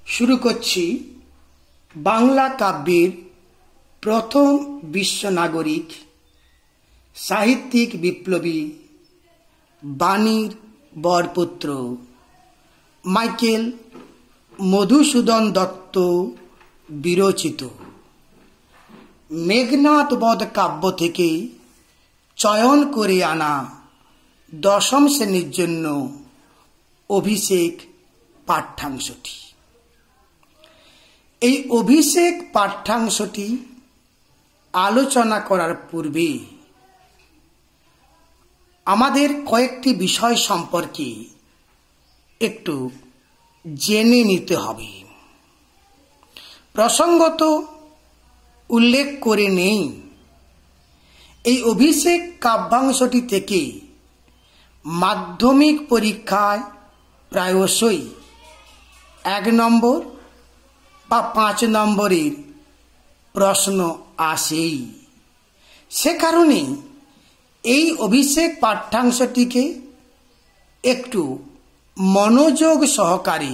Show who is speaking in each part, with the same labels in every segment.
Speaker 1: শুরু করছি বাংলা কাব্যের প্রথম বিশ্ব নাগরিক সাহিত্যিক বিপ্লবী বাণীর বরপুত্র মাইকেল মধুসূদন দত্ত বিরচিত মেঘনাদ বধ কাব্য থেকে চয়ন করে আনা দশম শ্রেণীর জন্য অভিষেক পাঠ্যাংশটি। এই অভিষেক পাঠ্যাংশটি আলোচনা করার পূর্বে আমাদের কয়েকটি বিষয় সম্পর্কে একটু জেনে নিতে হবে। প্রসঙ্গত উল্লেখ করে নেই, এই অভিষেক কাব্যাংশটি থেকে মাধ্যমিক পরীক্ষায় প্রায়শই 1 নম্বর বা 5 নম্বরের প্রশ্ন আসেই। সে কারণে এই অভিষেক পাঠ্যাংশটিকে একটু মনোযোগ সহকারে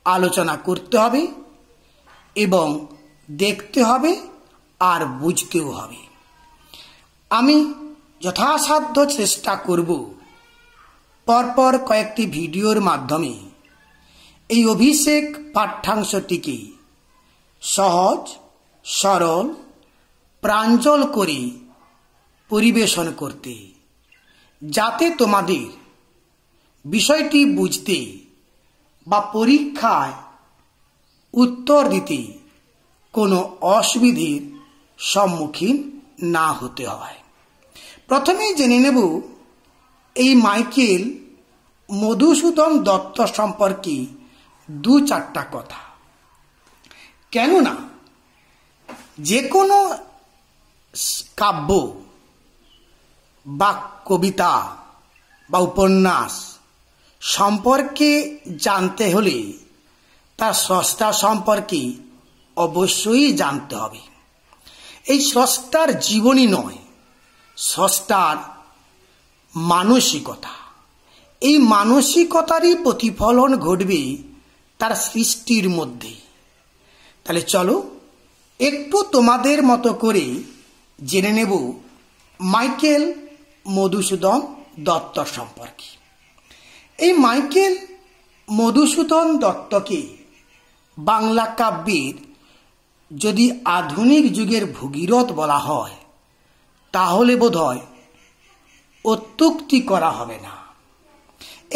Speaker 1: আলোচনা করতে হবে এবং দেখতে হবে আর বুঝতেও হবে। আমি যথাসাধ্য চেষ্টা করব পরপর কয়েকটি ভিডিওর মাধ্যমে এই অভিষেক পাঠ্যাংশটিকে সহজ সরল প্রাঞ্জল করে পরিবেশন করতে, যাতে তোমাদের বিষয়টি বুঝতে বা পরীক্ষায় উত্তর দিতে কোনো অসুবিধার সম্মুখীন না হতে হয়। প্রথমেই জেনে নেব এই মাইকেল মধুসূদন দত্ত সম্পর্কে 2-4টা কথা। কেননা যে কোনো কাব্য বা কবিতা বা উপন্যাস সম্পর্কে জানতে হলে তার স্রষ্টা সম্পর্কে অবশ্যই জানতে হবে। এই স্রষ্টার জীবনী নয়, স্রষ্টার মানসিকতা। এই মানসিকতারই প্রতিফলন ঘটবে তার সৃষ্টির মধ্যে। তাহলে চলো একটু তোমাদের মতো করে জেনে নেব মাইকেল মধুসূদন দত্ত সম্পর্কে। এই মাইকেল মধুসূদন দত্তকে বাংলা কাব্যের যদি আধুনিক যুগের ভগীরথ বলা হয় তাহলে বোধহয় অত্যুক্তি করা হবে না।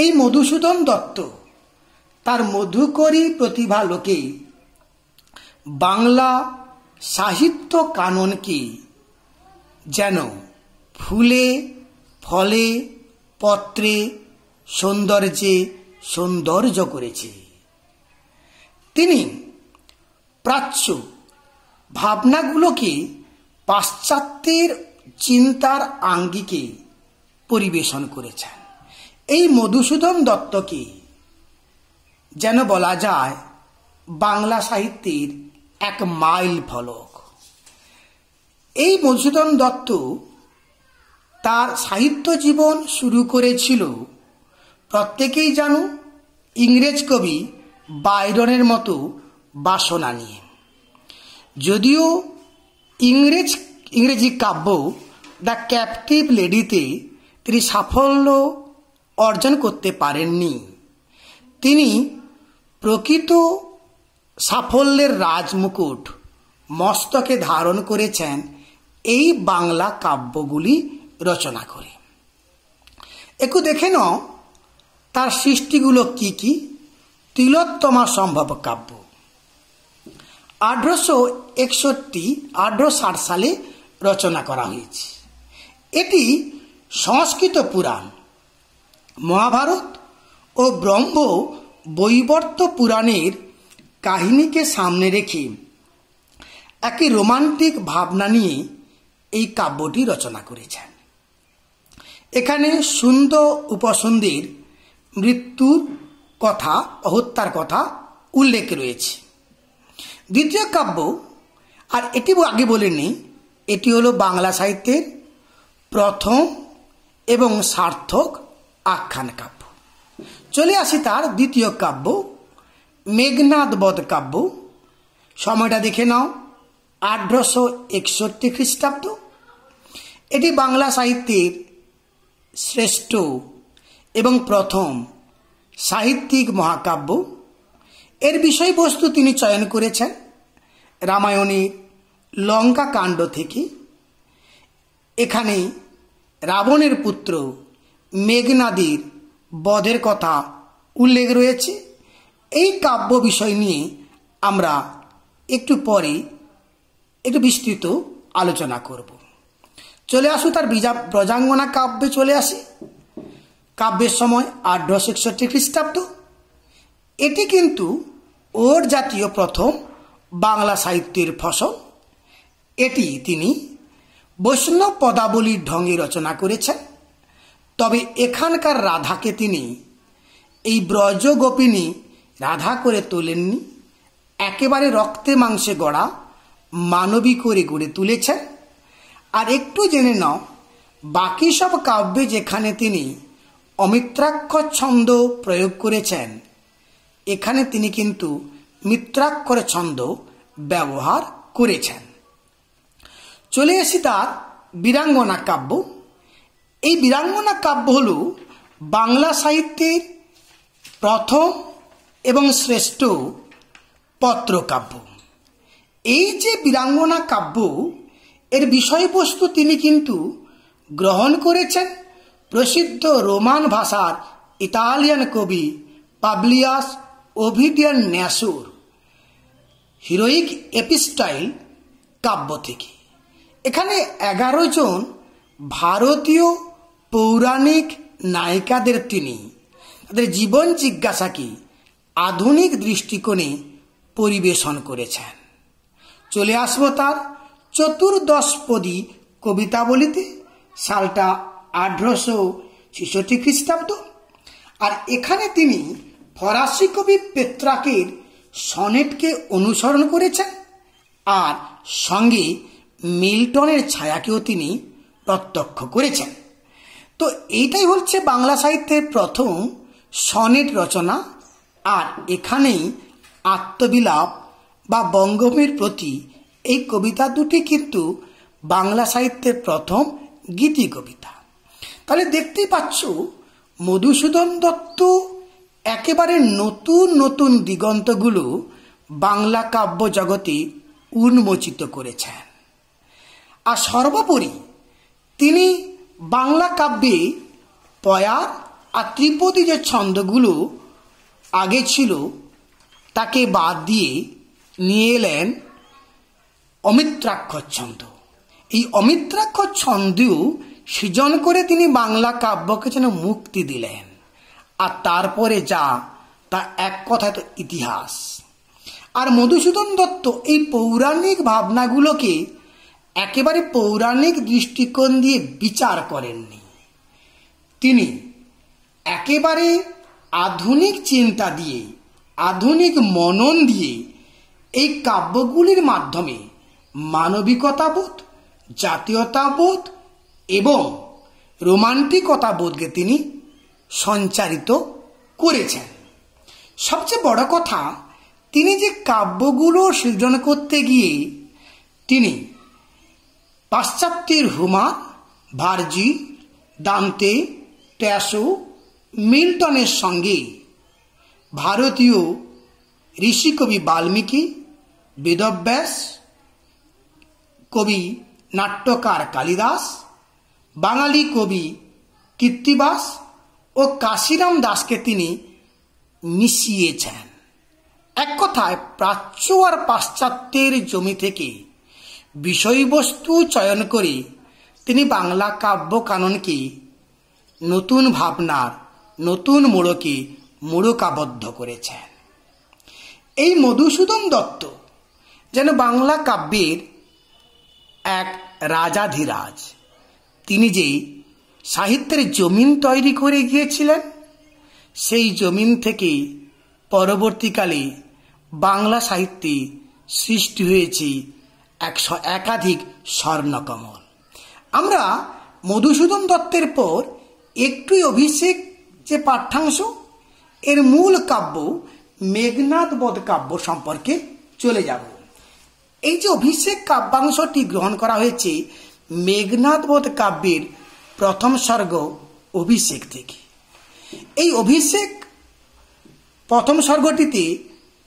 Speaker 1: এই মধুসূদন দত্ত তার মধুকরী প্রতিভা লোকে বাংলা সাহিত্য কাননকে যেন ফুলে ফলে পত্রে সৌন্দর্য করেছে। তিনি প্রাচ্য ভাবনাগুলোকে পাশ্চাত্যের চিন্তার আঙ্গিকে পরিবেশন করেছেন। এই মধুসূদন দত্তকে যেন বলা যায় বাংলা সাহিত্যের এক মাইল ফলক। এই মধুসূদন দত্ত তার সাহিত্য জীবন শুরু করেছিল প্রত্যেকেই জানো ইংরেজ কবি বাইরনের মতো বাসনা নিয়ে। যদিও ইংরেজি কাব্য দ্য ক্যাপটিভ লেডিতে তিনি সাফল্য অর্জন করতে পারেননি। তিনি প্রকৃত সাফল্যের রাজমুকুট মস্তকে ধারণ করেছেন এই বাংলা কাব্যগুলি রচনা করে। একটু দেখে নাও তার সৃষ্টিগুলো কি কি। তিলোত্তমা সম্ভব কাব্য 1860 সালে রচনা করা হয়েছে। এটি সংস্কৃত পুরাণ, মহাভারত ও ব্রহ্ম বৈবর্ত পুরাণের কাহিনীকে সামনে রেখে একই রোমান্টিক ভাবনা নিয়ে এই কাব্যটি রচনা করেছেন। এখানে সুন্দর উপসুন্দর মৃত্যুর কথা, হত্যার কথা উল্লেখ রয়েছে। দ্বিতীয় কাব্য, আর এটি আগে বলেনি, এটি হলো বাংলা সাহিত্যের প্রথম এবং সার্থক আখ্যান কাব্য। চলে আসি তার দ্বিতীয় কাব্য মেঘনাদ বধ কাব্য, সময়টা দেখে নাও 1861 খ্রিস্টাব্দ। এটি বাংলা সাহিত্যের শ্রেষ্ঠ এবং প্রথম সাহিত্যিক মহাকাব্য। এর বিষয়বস্তু তিনি চয়ন করেছেন রামায়ণের লঙ্কা কাণ্ড থেকে। এখানে রাবণের পুত্র মেঘনাদের বধের কথা উল্লেখ রয়েছে। এই কাব্য বিষয় নিয়ে আমরা একটু পরে একটু বিস্তৃত আলোচনা করব। চলে আসুন তার ব্রজাঙ্গনা কাব্যে চলে আসি। কাব্যের সময় 1861 খ্রিস্টাব্দ। এটি কিন্তু ওর জাতীয় প্রথম বাংলা সাহিত্যের ফসল। এটি তিনি বৈষ্ণব পদাবলীর ঢঙে রচনা করেছেন। তবে এখানকার রাধাকে তিনি এই ব্রজগোপিনী রাধা করে তোলেননি, একেবারে রক্তে মাংসে গড়া মানবী করে গড়ে তুলেছেন। আর একটু জেনে নাও, বাকি সব কাব্যে যেখানে তিনি অমিত্রাক্ষর ছন্দ প্রয়োগ করেছেন, এখানে তিনি কিন্তু মিত্রাক্ষর ছন্দ ব্যবহার করেছেন। চলে আসি তার বীরাঙ্গনা কাব্য। এই বীরাঙ্গনা কাব্য হল বাংলা সাহিত্যের প্রথম এবং শ্রেষ্ঠ পত্রকাব্য। এই যে বীরাঙ্গনা কাব্য, এর বিষয়বস্তু তিনি কিন্তু গ্রহণ করেছেন প্রসিদ্ধ রোমান ভাষার ইতালিয়ান কবি পাবলিয়াস ওভিডিয়ান ন্যাসোর হিরোইক এপিস্টাইল কাব্য থেকে। এখানে 11 জন ভারতীয় পৌরাণিক নায়িকাদের তিনি তাদের জীবন জিজ্ঞাসাকে আধুনিক দৃষ্টিকোণে পরিবেশন করেছেন। চলে আসবো তার চতুর্দশপদী কবিতাবলিতে। সালটা 1866 খ্রিস্টাব্দ। আর এখানে তিনি ফরাসি কবি পেত্রাকের সনেটকে অনুসরণ করেছেন, আর সঙ্গে মিল্টনের ছায়াকেও তিনি প্রত্যক্ষ করেছেন। তো এইটাই হচ্ছে বাংলা সাহিত্যের প্রথম সনেট রচনা। আর এখানেই আত্মবিলাপ বা বঙ্গভূমির প্রতি এই কবিতা দুটি কিন্তু বাংলা সাহিত্যের প্রথম গীতি কবিতা। তাহলে দেখতেই পাচ্ছ মধুসূদন দত্ত একেবারে নতুন নতুন দিগন্তগুলো বাংলা কাব্য জগতে উন্মোচিত করেছেন। আর সর্বোপরি তিনি বাংলা কাব্যে পয়ার আর ত্রিপদী যে ছন্দগুলো আগে ছিল তাকে বাদ দিয়ে নিয়ে এলেন অমিত্রাক্ষর ছন্দ। এই অমিত্রাক্ষর ছন্দেও সৃজন করে তিনি বাংলা কাব্যকে যেন মুক্তি দিলেন। আর তারপরে যা তা এক কথায় তো ইতিহাস। আর মধুসূদন দত্ত এই পৌরাণিক ভাবনাগুলোকে একেবারে পৌরাণিক দৃষ্টিকোণ দিয়ে বিচার করেননি। তিনি একেবারে আধুনিক চিন্তা দিয়ে, আধুনিক মনন দিয়ে এই কাব্যগুলির মাধ্যমে মানবিকতাবোধ, জাতীয়তাবোধ এবং রোমান্টিকতাবোধকে তিনি সঞ্চারিত করেছেন। সবচেয়ে বড় কথা, তিনি যে কাব্যগুলো সৃজন করতে গিয়ে তিনি পাশ্চাত্যের হুমা, ভার্জি, দান্তে, ট্যাসো, মিল্টনের সঙ্গে ভারতীয় ঋষিকবি বাল্মীকি, বেদব্যাস, কবি নাট্যকার কালিদাস, বাঙালি কবি কীর্তিবাস ও কাশিরাম দাসকে তিনি মিশিয়েছেন। এক কথায় প্রাচ্য আর পাশ্চাত্যের জমি থেকে বিষয়বস্তু চয়ন করে তিনি বাংলা কাব্য কাননকে নতুন ভাবনার নতুন মোড়কে মোড়কাবদ্ধ করেছেন। এই মধুসূদন দত্ত যেন বাংলা কাব্যের এক রাজাধিরাজ। তিনি যে সাহিত্যের জমিন তৈরি করে গিয়েছিলেন, সেই জমিন থেকে পরবর্তীকালে বাংলা সাহিত্যে সৃষ্টি হয়েছে একাধিক স্বর্ণকমল। আমরা মধুসূদন দত্তের পর একটুই অভিষেক যে পাঠ্যাংশ, এর মূল কাব্য মেঘনাদ বধ কাব্য সম্পর্কে চলে যাব। এই যে অভিষেক কাব্যাংশটি গ্রহণ করা হয়েছে মেঘনাদ বধ কাব্যের প্রথম সর্গ অভিষেক থেকে। এই অভিষেক প্রথম সর্গটিতে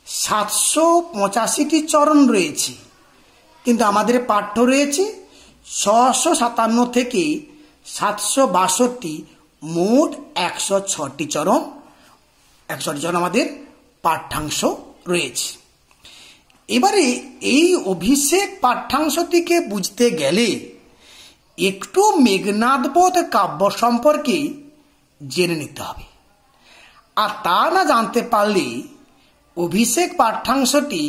Speaker 1: 785টি চরণ রয়েছে, কিন্তু আমাদের পাঠ্য রয়েছে 657 থেকে 762, মোট 106টি চরণ। 106টি চরণ আমাদের পাঠ্যাংশ রয়েছে। এবারে এই অভিষেক পাঠ্যাংশটিকে বুঝতে গেলে একটু মেঘনাদ বধ কাব্য সম্পর্কে জেনে নিতে হবে। আর তা না জানতে পারলে অভিষেক পাঠ্যাংশটি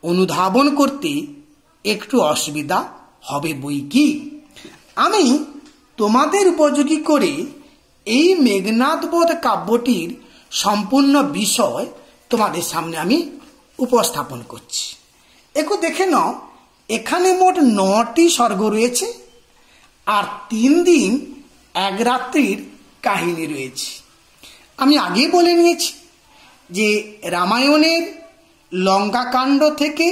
Speaker 1: অনুধাবন করতে একটু অসুবিধা হবে বই কি। আমি তোমাদের উপযোগী করে এই মেঘনাদ বধ কাব্যটির সম্পূর্ণ বিষয় তোমাদের সামনে আমি উপস্থাপন করছি। একটু দেখে নাও, এখানে মোট 9টি সর্গ রয়েছে আর 3 দিন 1 রাত্রির কাহিনী রয়েছে। আমি আগে বলে নিয়েছি যে রামায়ণের লঙ্কাকাণ্ড থেকে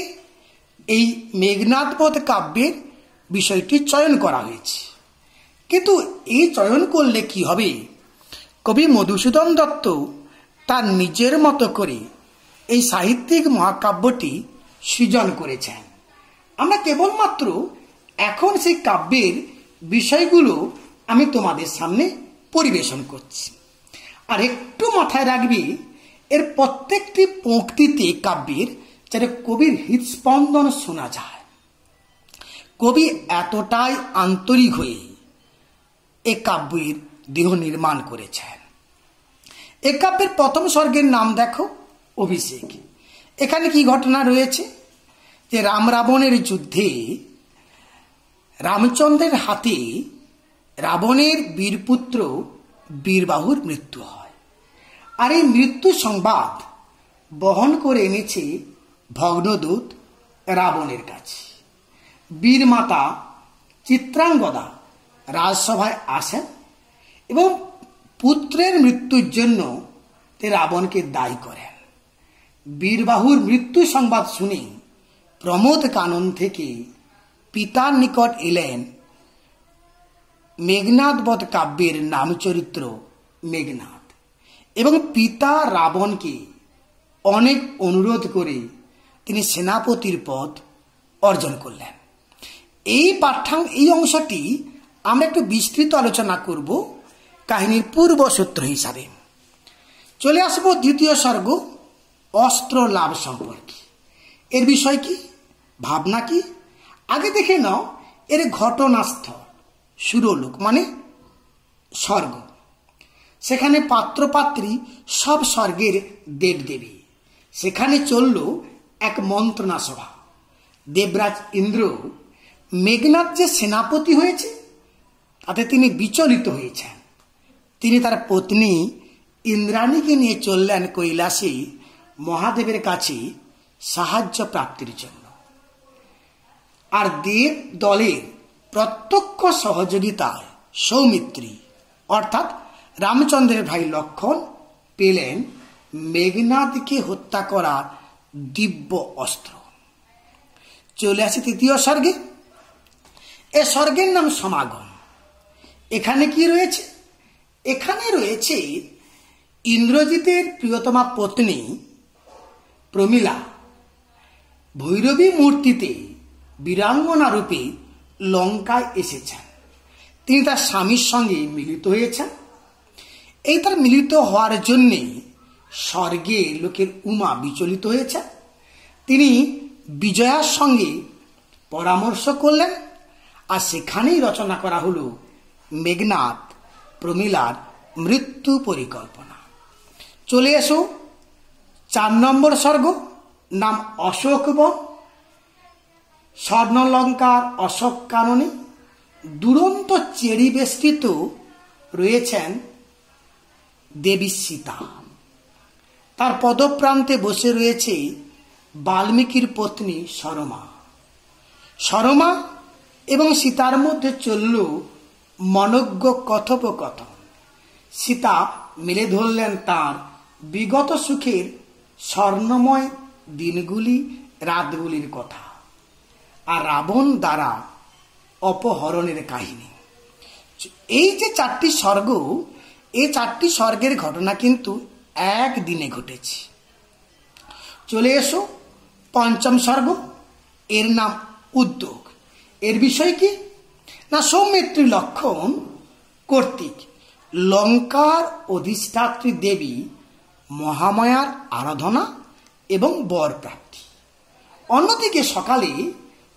Speaker 1: এই মেঘনাদ বধ কাব্যের বিষয়টি চয়ন করা হয়েছে। কিন্তু এই চয়ন করলে কি হবে, কবি মধুসূদন দত্ত তার নিজের মতো করে এই সাহিত্যিক মহাকাব্যটি সৃজন করেছেন। আমরা কেবলমাত্র এখন সেই কাব্যের বিষয়গুলো আমি তোমাদের সামনে পরিবেশন করছি। আর একটু মাথায় রাখবি, এর প্রত্যেকটি পংক্তিতে কাব্যের যেন কবির হৃদস্পন্দন শোনা যায়। কবি এতটাই আন্তরিক হয়ে এ কাব্যের দেহ নির্মাণ করেছেন। এ কাব্যের প্রথম সর্গের নাম দেখো, অভিষেক। এখানে কি ঘটনা রয়েছে, যে রাম রাবণের যুদ্ধে রামচন্দ্রের হাতে রাবণের বীরপুত্র বীরবাহুর মৃত্যু হয়। আর এই মৃত্যু সংবাদ বহন করে এনেছে ভগ্নদূত রাবণের কাছে। বীরমাতা চিত্রাঙ্গদা রাজসভায় আসেন এবং পুত্রের মৃত্যুর জন্য রাবণকে দায়ী করেন। বীরবাহুর মৃত্যু সংবাদ শুনে প্রমোদ কানন থেকে পিতার নিকট এলেন মেঘনাদ বধ কাব্যের নাম চরিত্র মেঘনাদ, এবং পিতা রাবণকে অনেক অনুরোধ করে তিনি সেনাপতির পদ অর্জন করলেন। এই অংশটি আমরা একটু বিস্তৃত আলোচনা করব কাহিনীর পূর্বসূত্র হিসাবে। চলে আসবো দ্বিতীয় সর্গ অস্ত্র লাভ সম্পর্কে। এর বিষয় কি, ভাবনা কি, আগে দেখে নাও এর ঘটনাস্থল। সুরলোক মানে স্বর্গ, সেখানে পাত্রপাত্রী সব স্বর্গের দেবদেবী। সেখানে চলল এক মন্ত্রণা সভা। দেবরাজ ইন্দ্র মেঘনাদ যে সেনাপতি হয়েছে তাতে তিনি বিচলিত হয়েছেন। তিনি তার পত্নী ইন্দ্রাণীকে নিয়ে চললেন কৈলাসে মহাদেবের কাছে সাহায্য প্রাপ্তির জন্য। আর দেব দলের প্রত্যক্ষ সহযোগিতায় সৌমিত্রী অর্থাৎ রামচন্দ্রের ভাই লক্ষণ পেলেন মেঘনাদকে হত্যা করার দিব্য অস্ত্র। চলে আসে তৃতীয় স্বর্গে। এ স্বর্গের নাম সমাগম। এখানে কি রয়েছে, এখানে রয়েছে ইন্দ্রজিতের প্রিয়তমা পত্নী প্রমীলা ভৈরবী মূর্তিতে বীরাঙ্গনা রূপে লঙ্কায় এসেছেন। তিনি তার স্বামীর সঙ্গে মিলিত হয়েছেন। এই তার মিলিত হওয়ার জন্যে স্বর্গে লোকের উমা বিচলিত হয়েছেন। তিনি বিজয়ার সঙ্গে পরামর্শ করলেন, আর সেখানেই রচনা করা হলো মেঘনাদ প্রমীলার মৃত্যু পরিকল্পনা। চলে এসো 4 নম্বর স্বর্গ, নাম অশোকবন। স্বর্ণলঙ্কার অশোক কাননে দুরন্ত চেরি বেষ্টিত রয়েছেন দেবী সীতা। তার পদপ্রান্তে বসে রয়েছে বাল্মীকির পত্নী সরমা। সরমা এবং সীতার মধ্যে চলল মনজ্ঞ কথোপকথন। সীতা মেলে ধরলেন তার বিগত সুখের স্বর্ণময় দিনগুলি রাতগুলির কথা আর রাবণ দ্বারা অপহরণের কাহিনী। এই যে 4টি স্বর্গ, এই 4টি স্বর্গের ঘটনা কিন্তু একদিনে ঘটেছে। চলে এসো 5ম স্বর্গ, এর নাম উদ্যোগ। এর বিষয় কি না, সৌমিত্রী লক্ষণ কর্তৃক লঙ্কার অধিষ্ঠাত্রী দেবী মহামায়ার আরাধনা এবং বর প্রাপ্তি। অন্যদিকে সকালে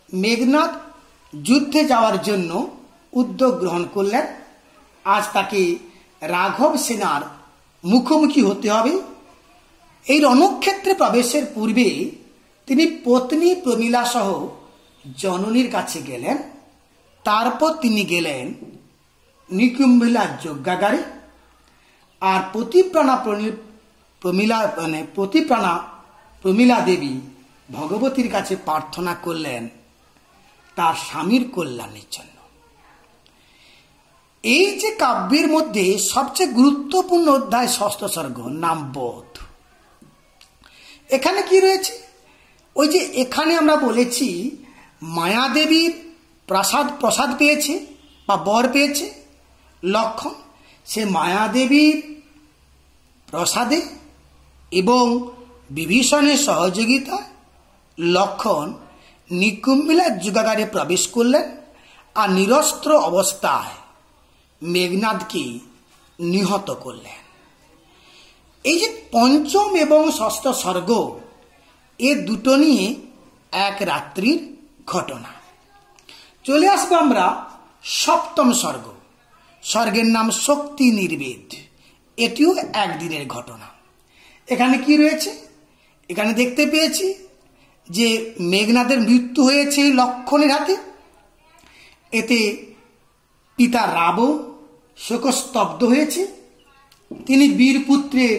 Speaker 1: মেঘনাদ যুদ্ধে যাওয়ার জন্য উদ্যোগ গ্রহণ করলেন। আজ তাকে রাঘব সেনার মুখোমুখি হতে হবে। এই রণক্ষেত্রে প্রবেশের পূর্বে তিনি পত্নী প্রমীলা সহ জননীর কাছে গেলেন। তারপর তিনি গেলেন নিকুম্ভিলা যজ্ঞাগারে। আর প্রমীলা দেবী ভগবতীর কাছে প্রার্থনা করলেন তার স্বামীর কল্যাণের জন্য। এই যে কাব্যের মধ্যে সবচেয়ে গুরুত্বপূর্ণ অধ্যায় 6ষ্ঠ স্বর্গ, নাম বোধ। এখানে কি রয়েছে? ওই যে এখানে আমরা বলেছি মায়াদেবীর প্রসাদ পেয়েছে বা বর পেয়েছে লক্ষণ। সে মায়াদেবীর প্রসাদে এবং বিভীষণের সহযোগিতা লক্ষণ নিকুম্ভিলা যুগাগারে প্রবেশ করলেন আর নিরস্ত্র অবস্থায় মেঘনাদকে নিহত করলেন। এই যে 5ম এবং 6ষ্ঠ স্বর্গ, এ দুটো নিয়ে এক রাত্রির ঘটনা। চলে আসবো আমরা 7ম স্বর্গ। স্বর্গের নাম শক্তি নির্বেদ। এটিও একদিনের ঘটনা। এখানে কি রয়েছে? এখানে দেখতে পেয়েছি যে মেঘনাদের মৃত্যু হয়েছে লক্ষণের হাতে। এতে পিতা রাবণ শোকস্তব্ধ হয়েছে। তিনি বীরপুত্রের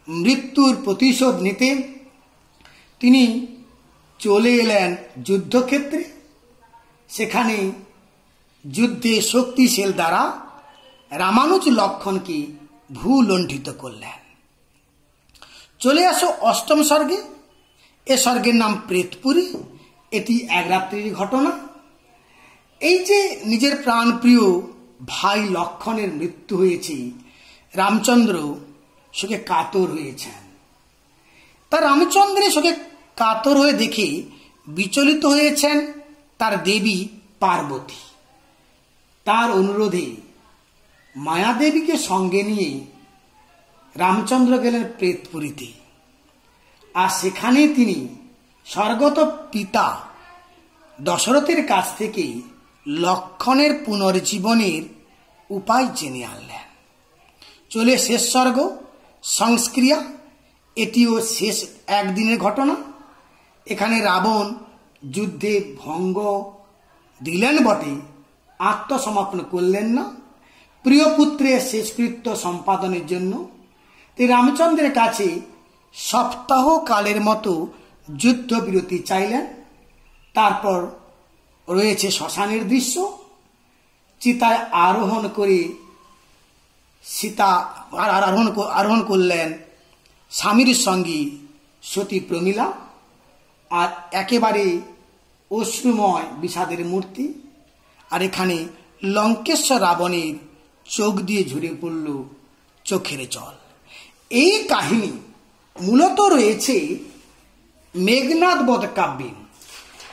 Speaker 1: মৃত্যুর প্রতিশোধ নিতে তিনি চলে এলেন যুদ্ধক্ষেত্রে। সেখানে যুদ্ধে শক্তিশীল দ্বারা রামানুজ লক্ষণকে ভূলণ্ঠিত করলেন। চলে আসো 8ম স্বর্গে। এ স্বর্গের নাম প্রেতপুরী। এটি এক রাত্রির ঘটনা। এই যে নিজের প্রাণপ্রিয় ভাই লক্ষণের মৃত্যু হয়েছে, রামচন্দ্র শোকে কাতর হয়েছেন। তার রামচন্দ্রের শোকে কাতর হয়ে দেখে বিচলিত হয়েছেন তার দেবী পার্বতী। তার অনুরোধে মায়াদেবীকে সঙ্গে নিয়ে রামচন্দ্র গেলেন প্রেতপুরীতে। আর সেখানে তিনি স্বর্গত পিতা দশরথের কাছ থেকে লক্ষণের পুনর্জীবনের উপায় জেনে আনলেন। চলে শেষ স্বর্গ সংস্ক্রিয়া। এটিও শেষ একদিনের ঘটনা। এখানে রাবণ যুদ্ধে ভঙ্গ দিলেন বটে, আত্মসমর্পণ করলেন না। প্রিয় পুত্রের শেষকৃত্য সম্পাদনের জন্য তিনি রামচন্দ্রের কাছে সপ্তাহ কালের মতো যুদ্ধবিরতি চাইলেন। তারপর রয়েছে শ্মশানের দৃশ্য। চিতায় আরোহণ করে সীতা আরোহণ করলেন স্বামীর সঙ্গী সতী প্রমীলা। আর একেবারে অশ্রুময় বিষাদের মূর্তি। আর এখানে লঙ্কেশ্বর রাবণের চোখ দিয়ে ঝরে পড়ল চোখের জল। এই কাহিনী মূলত রয়েছে মেঘনাদ বধ কাব্যে।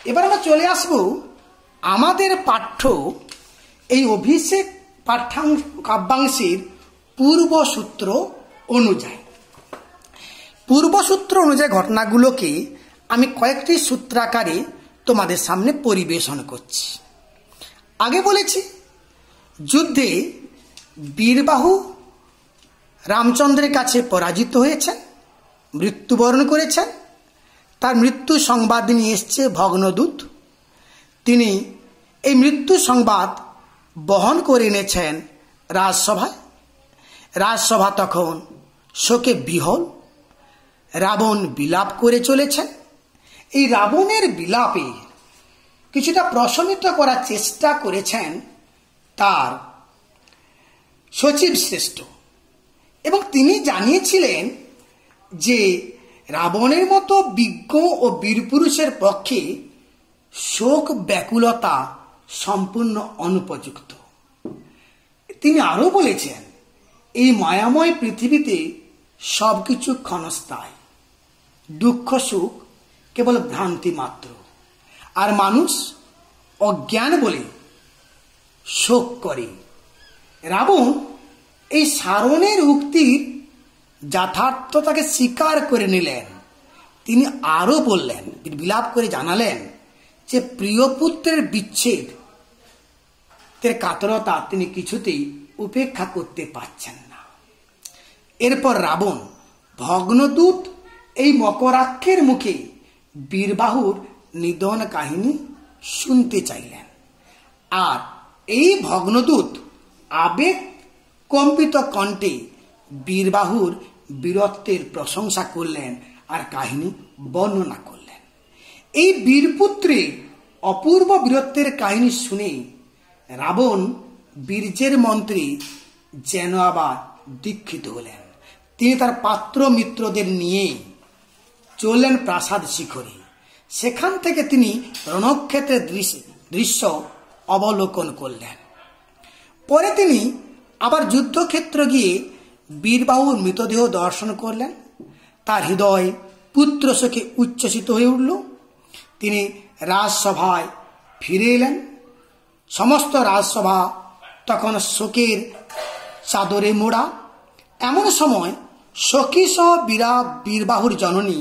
Speaker 1: এবার আমরা চলে আসব আমাদের পাঠ্য এই অভিষেক কাব্যাংশের পূর্বসূত্র অনুযায়ী। পূর্বসূত্র অনুযায়ী ঘটনাগুলোকে আমি কয়েকটি সূত্রাকারে তোমাদের সামনে পরিবেশন করছি। আগে বলেছি যুদ্ধে বীরবাহু রামচন্দ্রের কাছে পরাজিত হয়েছেন, মৃত্যুবরণ করেছেন। তার মৃত্যু সংবাদ নিয়ে এসছে ভগ্নদূত। তিনি এই মৃত্যু সংবাদ বহন করে এনেছেন রাজসভায়। রাজসভা তখন শোকে বিহ্বল। রাবণ বিলাপ করে চলেছেন। এই রাবণের বিলাপে কিছুটা প্রশমিত করার চেষ্টা করেছেন তার সচিব শ্রেষ্ঠ। এবং তিনি জানিয়েছিলেন যে রাবণের মতো বিজ্ঞ ও বীরপুরুষের পক্ষে শোক ব্যাকুলতা সম্পূর্ণ অনুপযুক্ত। তিনি আরো বলেছেন, এই মায়াময় পৃথিবীতে সবকিছু ক্ষণস্থায়ী, দুঃখ সুখ কেবল ভ্রান্তি মাত্র, আর মানুষ অজ্ঞান বলে শোক করে। রাবণ এই সারণের উক্তির যথার্থতাকে স্বীকার করে নিলেন। তিনি আরো বললেন, তিনি বিলাপ করে জানালেন যে প্রিয় পুত্রের বিচ্ছেদ কাতরতা তিনি কিছুতেই উপেক্ষা করতে পারছেন না। এরপর রাবণ ভগ্নদূত এই মকরাক্ষের মুখে বীরবাহুর নিধন কাহিনী শুনতে চাইলেন, আর এই ভগ্নদূত আবেগ কম্পিত কণ্ঠে বীরবাহুর বীরত্বের প্রশংসা করলেন আর কাহিনী বর্ণনা করলেন। এই বীরপুত্রের অপূর্ব বীরত্বের কাহিনী শুনে রাবণ বীর্যের মন্ত্রী যেন আবার দীক্ষিত হলেন। তিনি তার পাত্র মিত্রদের নিয়ে চললেন প্রাসাদ শিখরে। সেখান থেকে তিনি রণক্ষেত্রের দৃশ্য অবলোকন করলেন। পরে তিনি আবার যুদ্ধক্ষেত্র গিয়ে বীরবাহুর মৃতদেহ দর্শন করলেন। তার হৃদয় পুত্র শোকে উচ্ছ্বসিত হয়ে উঠল। তিনি রাজসভায় ফিরে এলেন। সমস্ত রাজসভা তখন শোকের চাদরে মোড়া। এমন সময় সখী সহ বীরবাহুর জননী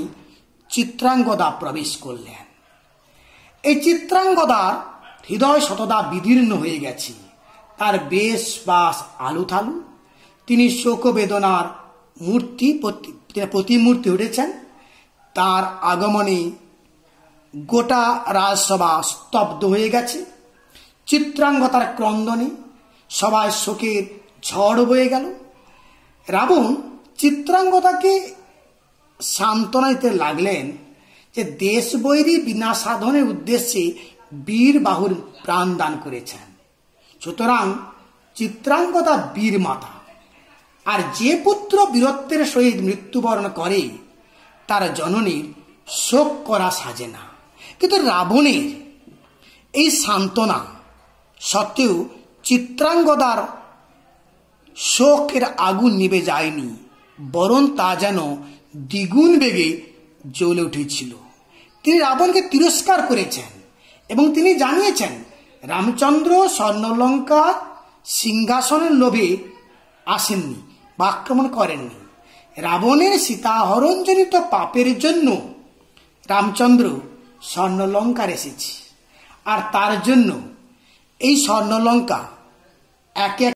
Speaker 1: চিত্রাঙ্গদা প্রবেশ করলেন। এই চিত্রাঙ্গদার হৃদয় শতদা বিদীর্ণ হয়ে গেছে, তার বেশ বাস আলুথালু। তিনি শোক বেদনার প্রতিমূর্তি উঠেছেন। তার আগমনে গোটা রাজসভা স্তব্ধ হয়ে গেছে। চিত্রাঙ্গদার ক্রন্দনে সবাই শোকের ঝড় বয়ে গেল। রাবণ চিত্রাঙ্গদাকে সান্ত্বনা দিতে লাগলেন যে দেশবৈরী বিনা সাধনের উদ্দেশ্যে বীরবাহুর প্রাণ দান করেছেন, সুতরাং চিত্রাঙ্গদা বীর মাতা। আর যে পুত্র বীরত্বের সহিত মৃত্যুবরণ করে তার জননীর শোক করা সাজে না। কিন্তু রাবণের এই সান্ত্বনা সত্ত্বেও চিত্রাঙ্গদার শোকের আগুন নিভে যায়নি, বরং তা যেন দ্বিগুণ বেগে জ্বলে উঠেছিল। তিনি রাবণকে তিরস্কার করেছেন এবং তিনি জানিয়েছেন রামচন্দ্র স্বর্ণলঙ্কা সিংহাসনের লোভে আসেননি বা আক্রমণ করেননি। রাবণের সীতাহরণজনিত পাপের জন্য রামচন্দ্র স্বর্ণলঙ্কার এসেছে, আর তার জন্য এই স্বর্ণলঙ্কা একে